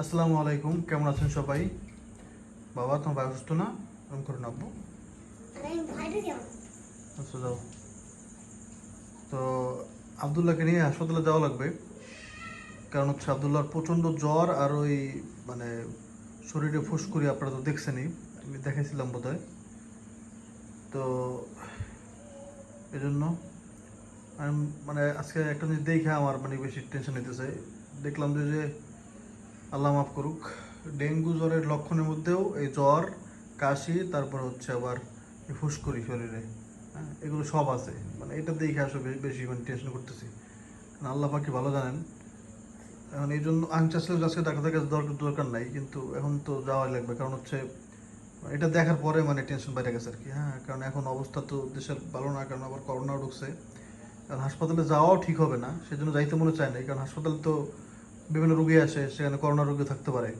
আসসালামু আলাইকুম, কেমন আছেন সবাই? বাবা তোমার ভাই অসুস্থ না? এরকম করে নাববো। আচ্ছা যাও। তো আবদুল্লাহকে নিয়ে হাসপাতালে যাওয়া লাগবে, কারণ হচ্ছে আবদুল্লাহর প্রচণ্ড জ্বর আর ওই মানে শরীরে ফুসকুড়ি, আপনারা তো দেখছেনই, আমি দেখাইছিলাম বোধহয়। তো এই জন্য আমি মানে আজকে একটা জিনিস দেখে আমার মানে বেশি টেনশন নিতেছে। দেখলাম যে আল্লাহ মাফ করুক, ডেঙ্গু জ্বরের লক্ষণের মধ্যেও এই জ্বর, কাশি, তারপর হচ্ছে আবার এই ফুসকুড়ি শরীরে, হ্যাঁ, এগুলো সব আছে। মানে এটা দেখে আসলে বেশি মানে টেনশন করতেছি, কারণ আল্লাহ পাকি ভালো জানেন। এখন এই জন্য আমি চাচ্ছিলাম আজকে ডাক্তারের কাছে দরকার নাই, কিন্তু এখন তো যাওয়াই লাগবে, কারণ হচ্ছে এটা দেখার পরে মানে টেনশন বেড়ে গেছে আর কি। হ্যাঁ, কারণ এখন অবস্থা তো দেশের ভালো না, কারণ আবার করোনাও ঢুকছে। কারণ হাসপাতালে যাওয়াও ঠিক হবে না, সেজন্য যাইতে মনে চায় না, কারণ হাসপাতালে তো বিভিন্ন রোগী আসে, সেখানে করোনা রোগী থাকতে পারে।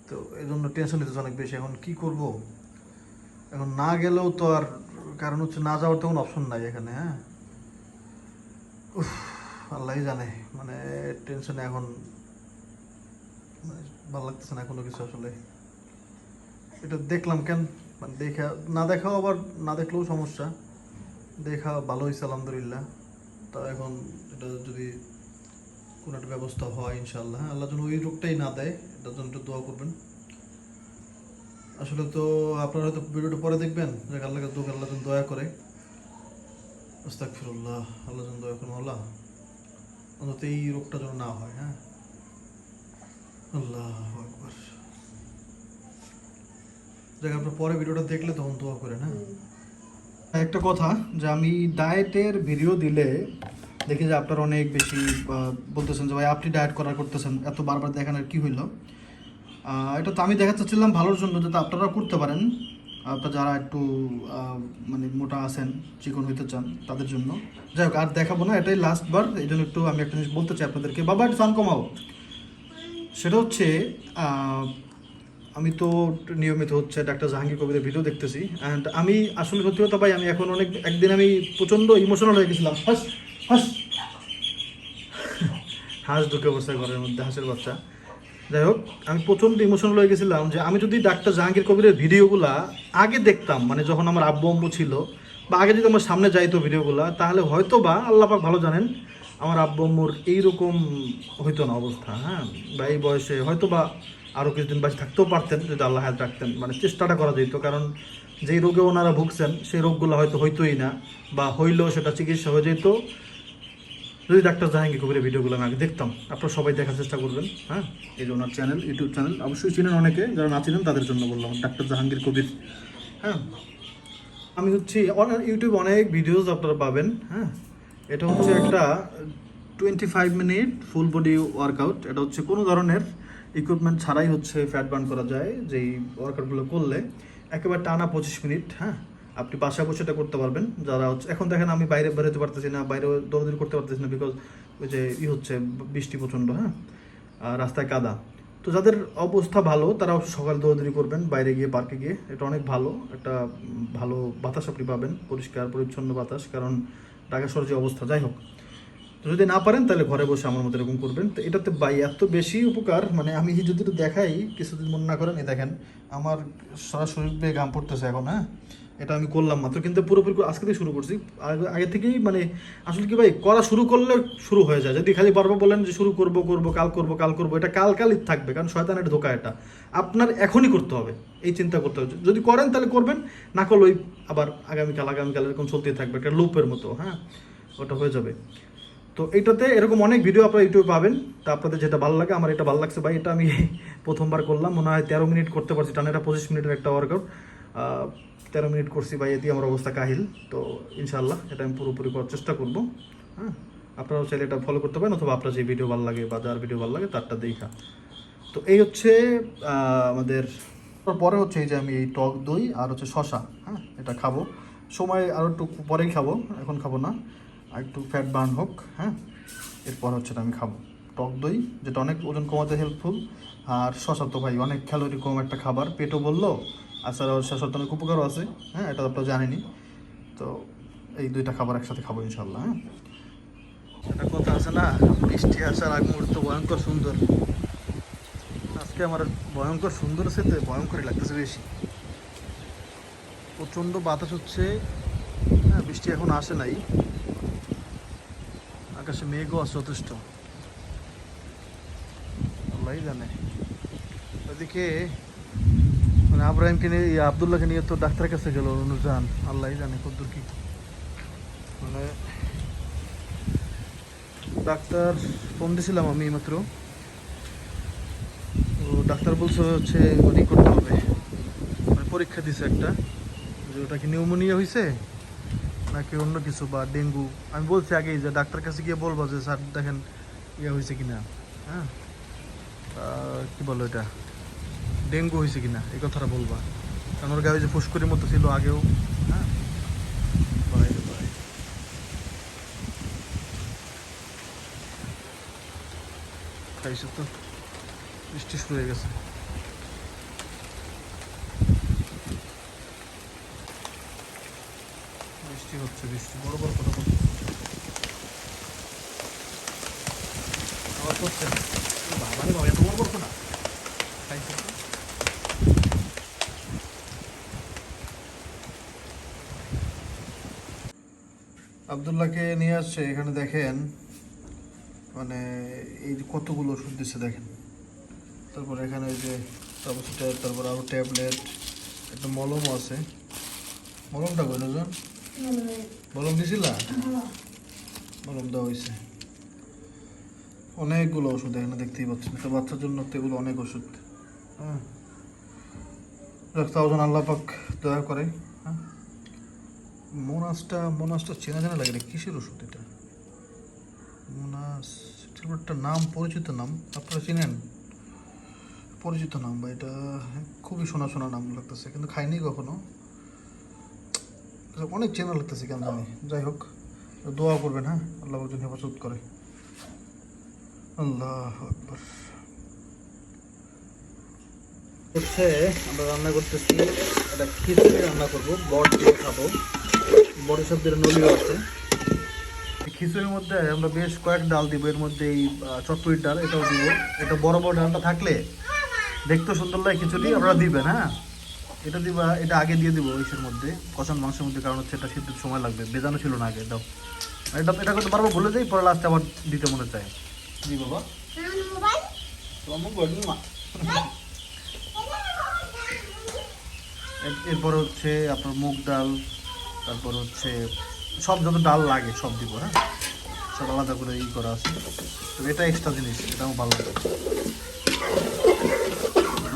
তো এই জন্য টেনশন নিতেছে অনেক বেশি। এখন কি করব, এখন না গেলেও তো আর, কারণ হচ্ছে না যাওয়ার তো কোনো অপশন নাই এখানে। হ্যাঁ, উফ, আল্লাহই জানে, মানে টেনশনে এখন মানে ভালো লাগতেছে না কোনো কিছু আসলে। এটা দেখলাম কেন, মানে দেখা না দেখাও আবার, না দেখলেও সমস্যা, দেখা ভালো হয়েছে আলহামদুলিল্লাহ। তা এখন এটা যদি কোনো একটা ব্যবস্থা হয় ইনশাল্লাহ, হ্যাঁ, আল্লাহ যেন ওই রোগটাই না দেয়, এটার জন্য একটু দোয়া করবেন। আসলে তো আপনারা হয়তো ভিডিওটা পরে দেখবেন, যে আল্লাহকে দোয়া, আল্লাহ যেন দয়া করে। আস্তাগফিরুল্লাহ, আল্লাহ যেন দয়া করেন, আল্লাহ অন্তত এই রোগটা যেন না হয়। হ্যাঁ, আল্লাহু আকবার। যাক, আপনার পরে ভিডিওটা দেখলে তখন দোয়া করেন। হ্যাঁ, একটা কথা, যে আমি ডায়েটের ভিডিও দিলে দেখি যে আপনারা অনেক বেশি বলতেছেন যে ভাই আপনি ডায়েট করতেছেন, এত বারবার দেখানোর কি হইলো। এটা তো আমি দেখাতে চাচ্ছিলাম ভালোর জন্য, যাতে আপনারাও করতে পারেন। আপনার যারা একটু মানে মোটা আছেন, চিকন হইতে চান, তাদের জন্য। যাই হোক, আর দেখাবো না, এটাই লাস্ট বার। এই জন্য একটু আমি একটা জিনিস বলতে চাই আপনাদেরকে, বাবা একটু সান কমাও। সেটা হচ্ছে আমি তো নিয়মিত হচ্ছে ডাক্তার জাহাঙ্গীর কবিরের ভিডিও দেখতেছি, অ্যান্ড আমি আসলে সত্যি কথা ভাই, আমি এখন একদিন আমি প্রচণ্ড ইমোশনাল হয়ে গেছিলাম। হাস হাস হাঁস ঢুকে বসে ঘরের মধ্যে, হাঁসের বাচ্চা। যাই হোক, আমি প্রচণ্ড ইমোশনাল হয়ে গেছিলাম, যে আমি যদি ডাক্তার জাহাঙ্গীর কবিরের ভিডিওগুলা আগে দেখতাম, মানে যখন আমার আব্বু আম্মু ছিল, বা আগে যদি আমার সামনে যাইতো ভিডিওগুলা, তাহলে হয়তো বা আল্লাহ পাক ভালো জানেন আমার আব্বু আম্মুর এইরকম হইতো না অবস্থা। হ্যাঁ, বা এই বয়সে হয়তো বা আরও কিছুদিন বাঁচে থাকতেও পারতেন, যদি আল্লাহ হায়াত রাখতেন, মানে চেষ্টাটা করা যেত। কারণ যেই রোগে ওনারা ভুগছেন, সেই রোগগুলো হয়তো হইতোই না, বা হইলেও সেটা চিকিৎসা হয়ে যেত যদি ডাক্তার জাহাঙ্গীর কবিরের ভিডিওগুলো আমি আগে দেখতাম। আপনারা সবাই দেখার চেষ্টা করবেন। হ্যাঁ, এই যে ওনার চ্যানেল, ইউটিউব চ্যানেল অবশ্যই চিনেন অনেকে, যারা না চিনেন তাদের জন্য বললাম, ডাক্তার জাহাঙ্গীর কবির। হ্যাঁ, আমি হচ্ছে ইউটিউবে অনেক ভিডিওস আপনারা পাবেন। হ্যাঁ, এটা হচ্ছে একটা 25 মিনিট ফুল বডি ওয়ার্কআউট। এটা হচ্ছে কোনো ধরনের ইকুইপমেন্ট ছাড়াই হচ্ছে ফ্যাট বার্ন করা যায়, যেই ওয়ার্কআউটগুলো করলে একেবারে টানা 25 মিনিট। হ্যাঁ, আপনি বাসায় বসে এটা করতে পারবেন। যারা হচ্ছে এখন দেখেন আমি বাইরে বেরোতে পারতেছি না, বাইরে দৌড়াদৌড়ি করতে পারতেছি না, বিকজ ওই যে হচ্ছে বৃষ্টি প্রচণ্ড। হ্যাঁ, রাস্তায় কাদা। তো যাদের অবস্থা ভালো, তারা সকালে দৌড়াদৌড়ি করবেন, বাইরে গিয়ে, পার্কে গিয়ে। এটা অনেক ভালো একটা ভালো বাতাস আপনি পাবেন, পরিষ্কার পরিচ্ছন্ন বাতাস, কারণ ঢাকা শহরের যে অবস্থা। যাই হোক, তো যদি না পারেন তাহলে ঘরে বসে আমার মতো এরকম করবেন। তো এটাতে বাই এত বেশি উপকার, মানে আমি যদি একটু দেখাই, কিছুদিন মনে না করেন, এই দেখেন আমার সারা শরীর বেয়ে ঘাম পড়তেছে এখন। হ্যাঁ, এটা আমি করলাম মাত্র, কিন্তু পুরোপুরি আজকে থেকে শুরু করছি। আগে থেকেই মানে আসলে কি ভাই, করা শুরু করলে শুরু হয়ে যায়। যদি খালি বারবার বলেন যে শুরু করবো করবো কাল করবো কাল করবো, এটা কালই থাকবে, কারণ শয়তানের ধোকা এটা। আপনার এখনই করতে হবে, এই চিন্তা করতে হবে। যদি করেন তাহলে করবেন, না করলে ওই আবার আগামীকাল এরকম চলতেই থাকবে, একটা লুপের মতো। হ্যাঁ, ওটা হয়ে যাবে। তো এইটাতে এরকম অনেক ভিডিও আপনারা ইউটিউবে পাবেন। তা আপনাদের যেটা ভালো লাগে, আমার এটা ভালো লাগছে ভাই, এটা আমি প্রথমবার করলাম, মনে হয় 13 মিনিট করতে পারছি টানা। এটা 25 মিনিটের একটা ওয়ার্কআউট, 13 মিনিট করছি ভাই, এতে আমার অবস্থা কাহিল। তো ইনশাল্লাহ এটা আমি পুরোপুরি করার চেষ্টা করবো। হ্যাঁ, আপনারাও চাইলে এটা ফলো করতে পারেন, অথবা আপনার যে ভিডিও ভালো লাগে বা যার ভিডিও ভালো লাগে তারটা দেখা। তো এই হচ্ছে আমাদের পরে হচ্ছে এই যে আমি এই টক দই আর হচ্ছে শশা, হ্যাঁ, এটা খাবো। সময় আরও একটু পরেই খাবো, এখন খাবো না, আর একটু ফ্যাট বার্ন হোক। হ্যাঁ, এরপর হচ্ছে এটা আমি খাবো টক দই, যেটা অনেক ওজন কমাতে হেল্পফুল। আর শশা তো ভাই অনেক ক্যালোরি কম একটা খাবার, পেটও বললো, আচ্ছা শশার তো অনেক উপকারও আছে। হ্যাঁ, এটা আপনারা জানেনি। তো এই দুইটা খাবার একসাথে খাবো ইনশাল্লাহ। হ্যাঁ, একটা কথা আছে না, বৃষ্টি আসার আগ মুহূর্ত ভয়ঙ্কর সুন্দর। আজকে আমার ভয়ঙ্কর সুন্দর আছে তো ভয়ঙ্করই লাগতেছে বেশি। প্রচণ্ড বাতাস হচ্ছে, হ্যাঁ বৃষ্টি এখন আসে নাই, আকাশে মেঘও আছে যথেষ্ট, আল্লাহই জানে। ওইদিকে মানে আব্রাহিমকে নিয়ে আবদুল্লাহকে নিয়ে তো ডাক্তারের কাছে গেল অনুজান, আল্লাহই জানে কতদূর কি। মানে ডাক্তার ফোন দিয়েছিলাম আমি মাত্র, তো ডাক্তার বলছে হচ্ছে ওই করতে হবে, মানে পরীক্ষা দিছে একটা, যে ওটা কি নিউমোনিয়া হয়েছে নাকি অন্য কিছু বা ডেঙ্গু। আমি বলছি আগেই যে ডাক্তার কাছে গিয়ে বলবো যে স্যার দেখেন ইয়ে হয়েছে কিনা, হ্যাঁ কি বলো এটা ডেঙ্গু হয়েছে কিনা এই কথাটা বলবা, কারণ ওর গায়ে যে ফুসকুরির মতো ছিল আগেও। হ্যাঁ ভাই রে ভাই, খাইছে তো, বৃষ্টি শুরু হয়ে গেছে। বৃষ্টি হচ্ছে, বৃষ্টি বড় বড় কথা বলছে আবার করছে। বাবা রে বাবা, এত বড় বড় কথা খাইছে তো। আবদুল্লাহকে নিয়ে আসছে এখানে, দেখেন মানে এই যে কতগুলো ওষুধ দিচ্ছে দেখেন। তারপর এখানে ওই যে ট্যাবলেট, তারপর আরও ট্যাবলেট, একটা মলমও আছে। মলমটা কই নজন? মলম দিছিলা? মলম দেওয়া হয়েছে। অনেকগুলো ওষুধ এখানে দেখতেই পাচ্ছেন, একটা বাচ্চার জন্য তো এগুলো অনেক ওষুধ। হ্যাঁ তাও যেন আল্লাহ পাক দয়া করে। হ্যাঁ মোনাসটা চেনা চেনা লাগে, কিসের ওষুধ এটা? মোনাস, এটার একটা নাম, পরিচিত নাম, আপনারা চিনেন? পরিচিত নাম বা এটা খুবই শোনা শোনা নাম লাগতেছে, কিন্তু খাইনি কখনো, অনেক চেনা লাগতেছে কেন জানি। যাই হোক, দোয়া করবেন, হ্যাঁ আল্লাহ যেন হেফাজত করে। আল্লাহ আকবার। হচ্ছে আমরা রান্না করতেছি, একটা খিচুড়ি রান্না করবো, বট দিয়ে খাবো, বড়ের সব দিয়ে নলিও আছে। খিচুড়ির মধ্যে আমরা বেশ কয়েক ডাল দিব, এর মধ্যে এই চটপটির ডাল এটাও দিব। এটা বড় বড় ডালটা থাকলে দেখতেও সুন্দর লাগে খিচুড়ি, আপনারা দিবেন। হ্যাঁ এটা দিবা, এটা আগে দিয়ে দিব ইসের মধ্যে, কষান মাংসের মধ্যে, কারণ হচ্ছে এটা সিদ্ধ সময় লাগবে, বেজানো ছিল না আগে। দাও এটা করতে পারবো, বলে যাই পরে লাস্টে আবার দিতে মনে চায়। জি বাবা, এরপরে হচ্ছে আপনার মুগ ডাল, তারপর হচ্ছে সব যত ডাল লাগে সব দিব। হ্যাঁ সব আলাদা করে ই করা আছে, তো এটা এক্সট্রা জিনিস, এটাও ভালো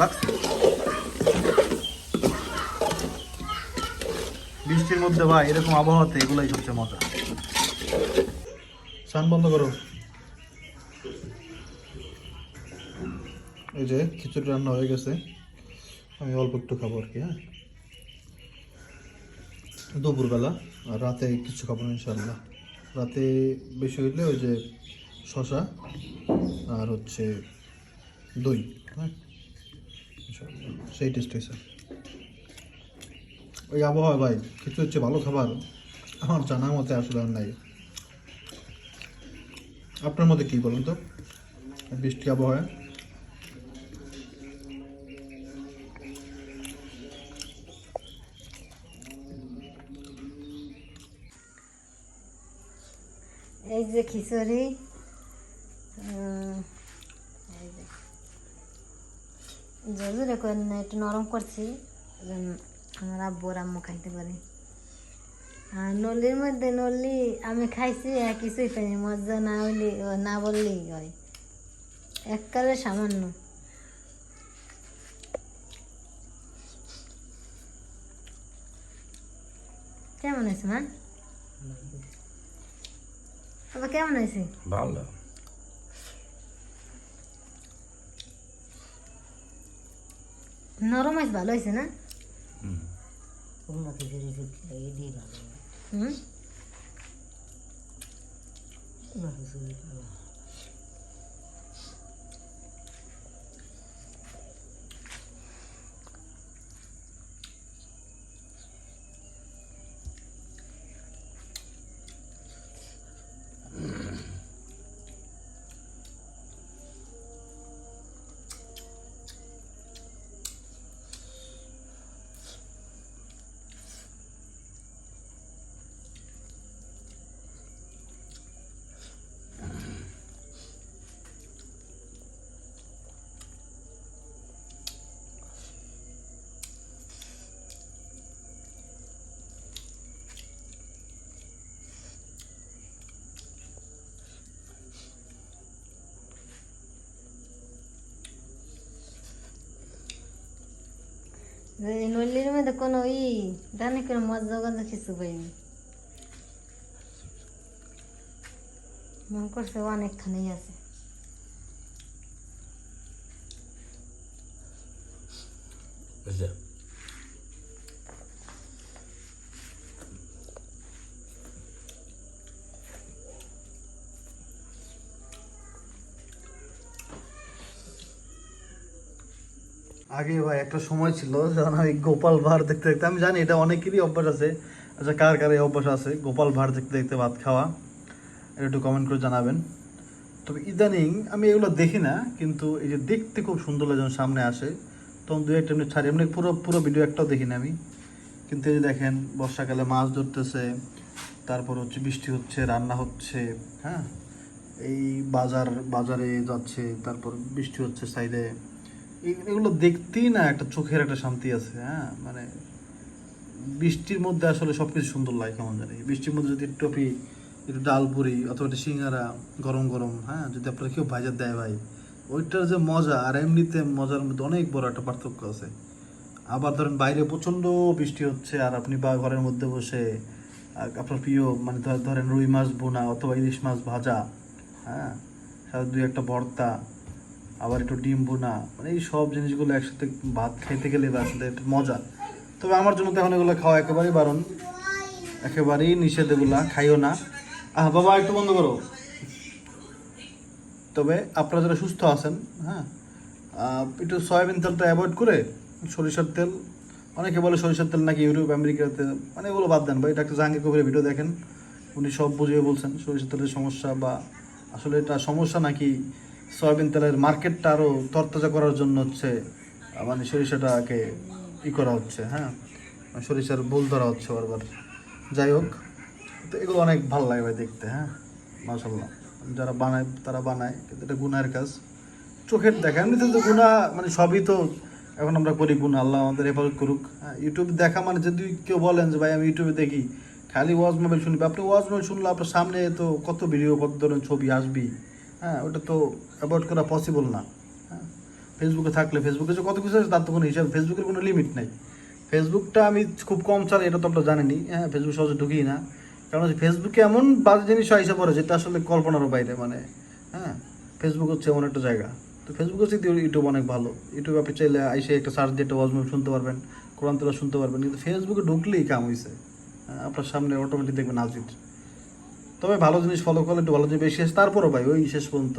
লাগছে। বৃষ্টির মধ্যে ভাই এরকম আবহাওয়াতে এগুলাই সবচেয়ে মজা। স্নান বন্ধ করো। এই যে খিচুড়ি রান্না হয়ে গেছে, আমি অল্প একটু খাবো আর কি। হ্যাঁ দুপুরবেলা, আর রাতে কিছু খাবো না ইনশাল্লাহ। রাতে বেশি হইলে ওই যে শশা আর হচ্ছে দই, হ্যাঁ ইনশাল্লাহ সেই টেস্ট হয়েছে। ওই আবহাওয়া ভাই কিছু হচ্ছে ভালো খাবার আমার জানা মতে আসলে আর নাই। আপনার মতে কি বলুন তো, বৃষ্টি আবহাওয়া? এই যে খিচুড়ি, জোরে করে না একটু নরম করছি যেন আমার আব্বু আর আম্মু খাইতে পারে। আর নলির মধ্যে নলি আমি খাইছি, কিছুই পাইনি, মজা না হইলে না বললেই হয়, এককালে সামান্য। কেমন হয়েছে মা? বাবা কেমন হয়েছে? ভালো। নরম হয়েছে, ভালো হয়েছে না? হুম যে এই নল্লির মধ্যে কোনো জানি কোনো মজা গজা কিছু পাইনি, মন করছে অনেকখানি আছে। আচ্ছা আগে ভাই একটা সময় ছিল যখন আমি গোপাল ভাঁড় দেখতে দেখতে, আমি জানি এটা অনেকেরই অভ্যাস আছে, আচ্ছা কার কার এই অভ্যাস আছে গোপাল ভাঁড় দেখতে দেখতে ভাত খাওয়া, এটা একটু কমেন্ট করে জানাবেন। তবে ইদানিং আমি এগুলো দেখি না, কিন্তু এই যে দেখতে খুব সুন্দর লাগে যখন সামনে আসে তখন দু একটা মিনিট ছাড়ি, এমনি পুরো পুরো ভিডিও একটাও দেখি না আমি। কিন্তু এই যে দেখেন বর্ষাকালে মাছ ধরতেছে, তারপর হচ্ছে বৃষ্টি হচ্ছে, রান্না হচ্ছে, হ্যাঁ এই বাজারে যাচ্ছে, তারপর বৃষ্টি হচ্ছে সাইডে, এগুলো দেখতেই না একটা চোখের একটা শান্তি আছে। হ্যাঁ মানে বৃষ্টির মধ্যে আসলে সব কিছু সুন্দর লাগে কেমন জানি, বৃষ্টির মধ্যে যদি টপি একটু ডাল পুরি অথবা একটা সিঙ্গারা গরম গরম, হ্যাঁ যদি আপনার কেউ ভাজা দেয় ভাই, ওইটার যে মজা আর এমনিতে মজার মধ্যে অনেক বড় একটা পার্থক্য আছে। আবার ধরেন বাইরে প্রচণ্ড বৃষ্টি হচ্ছে আর আপনি বা ঘরের মধ্যে বসে আপনার প্রিয় মানে ধরেন রুই মাছ বোনা অথবা ইলিশ মাছ ভাজা, হ্যাঁ সাথে দুই একটা ভর্তা, আবার একটু ডিম বোনা, মানে এই সব জিনিসগুলো একসাথে ভাত খাইতে গেলে আসলে একটু মজা। তবে আমার জন্য তো এখন এগুলো খাওয়া একেবারেই বারণ, একেবারেই নিষেধ, এগুলা খাইও না। বাবা একটু বন্ধ করো। তবে আপনারা যারা সুস্থ আছেন, হ্যাঁ একটু সয়াবিন তেলটা অ্যাভয়েড করে সরিষার তেল, অনেকে বলে সরিষার তেল নাকি ইউরোপ আমেরিকাতে, মানে এগুলো বাদ দেন ভাই। ডাক্তার জাহাঙ্গীর কবিরের ভিডিও দেখেন, উনি সব বুঝিয়ে বলছেন সরিষার তেলের সমস্যা, বা আসলে এটা সমস্যা নাকি সয়াবিন তেলের মার্কেটটা আরও তরতাজা করার জন্য হচ্ছে মানে সরিষাটাকে করা হচ্ছে, হ্যাঁ সরিষার ভুল ধরা হচ্ছে বারবার। যাই হোক, তো এগুলো অনেক ভালো লাগে ভাই দেখতে, হ্যাঁ মাশাআল্লাহ যারা বানায় তারা বানায়, কিন্তু এটা গুনাহের কাজ, চোখের দেখা। এমনিতে তো গুনাহ মানে সবই তো এখন আমরা করি গুনাহ, আল্লাহ আমাদের হেফাজত করুক। হ্যাঁ ইউটিউবে দেখা মানে যদি কেউ বলেন যে ভাই আমি ইউটিউবে দেখি খালি ওয়াজ মোবাইল শুনবি, আপনি ওয়াজ মোবাইল শুনলে আপনার সামনে তো কত ভিডিও কত ধরনের ছবি আসবি, হ্যাঁ ওটা তো অ্যাভয়েড করা পসিবল না। হ্যাঁ ফেসবুকে থাকলে ফেসবুকে যে কত কিছু আছে তার তো কোনো হিসাব, ফেসবুকের কোনো লিমিট নাই। ফেসবুকটা আমি খুব কম চালাই, এটা তো আপনারা জানেনই, হ্যাঁ ফেসবুক সহজে ঢুকি না, কারণ ফেসবুকে এমন বাজে জিনিস আইসা পড়ে যেটা আসলে কল্পনারও বাইরে, মানে হ্যাঁ ফেসবুক হচ্ছে এমন একটা জায়গা। তো ফেসবুক হচ্ছে ইউটিউব অনেক ভালো, ইউটিউবে আপনি চাইলে আইসে একটা সার্চ দিয়ে একটা ওয়াজ মুভি শুনতে পারবেন, কোরআন তেলাওয়াত শুনতে পারবেন, কিন্তু ফেসবুকে ঢুকলেই কাম হয়েছে, আপনার সামনে অটোমেটিক দেখবেন নাজির। তবে ভালো জিনিস ফলো করলে একটু ভালো জিনিস বেশি আসে, তারপরও ভাই ওই শেষ পর্যন্ত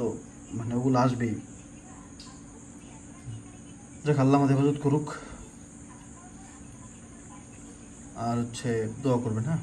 মানে ওগুলো আসবেই। যাক আল্লাহ আমাদের হেফাজত করুক, আর হচ্ছে দোয়া করবেন, হ্যাঁ।